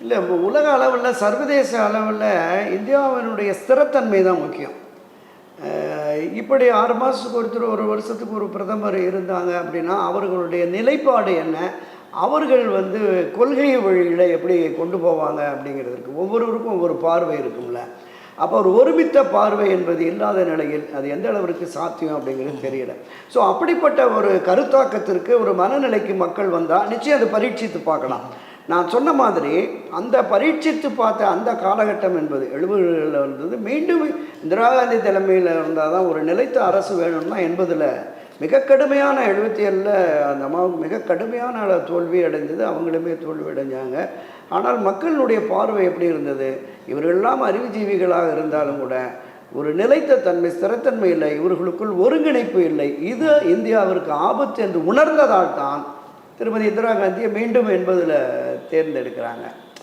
இல்லை, இப்போ உலக அளவில் சர்வதேச அளவில் இந்தியாவினுடைய ஸ்திரத்தன்மை தான் முக்கியம். இப்படி 6 மாதத்துக்கு ஒருத்தர், ஒரு வருஷத்துக்கு ஒரு பிரதமர் இருந்தாங்க அப்படின்னா அவர்களுடைய நிலைப்பாடு என்ன, அவர்கள் கொள்கை வழியில் எப்படி கொண்டு போவாங்க அப்படிங்கிறதுக்கு ஒவ்வொருவருக்கும் ஒவ்வொரு பார்வை இருக்கும்ல. அப்போ ஒரு ஒருமித்த பார்வை என்பது இல்லாத நிலையில் அது எந்த அளவிற்கு சாத்தியம் அப்படிங்கிறது தெரியல. ஸோ அப்படிப்பட்ட ஒரு கருத்தாக்கத்திற்கு, ஒரு மனநிலைக்கு மக்கள் வந்தால் நிச்சயம் அதை பரீட்சித்து பார்க்கலாம். நான் சொன்ன மாதிரி அந்த பரீட்சித்து பார்த்த அந்த காலகட்டம் என்பது 70களில் வந்தது. மீண்டும் இந்திரா காந்தி தலைமையில் இருந்தால் தான் ஒரு நிலைத்த அரசு வேணும்னா 80ல் மிக கடுமையான, 77ல் அந்த அம்மாவுக்கு மிக கடுமையான தோல்வி அடைந்தது, அவங்களுமே தோல்வி அடைஞ்சாங்க. ஆனால் மக்களுடைய பார்வை எப்படி இருந்தது? இவர்களெல்லாம் அறிவுஜீவிகளாக இருந்தாலும் கூட ஒரு நிலைத்த தன்மை, ஸ்திரத்தன்மை இல்லை, இவர்களுக்குள் ஒருங்கிணைப்பு இல்லை, இது இந்தியாவிற்கு ஆபத்து என்று உணர்ந்ததால் தான் திருமதி இந்திரா காந்தியை மீண்டும் 80ல் தேர்ந்தெடுக்கிறாங்க.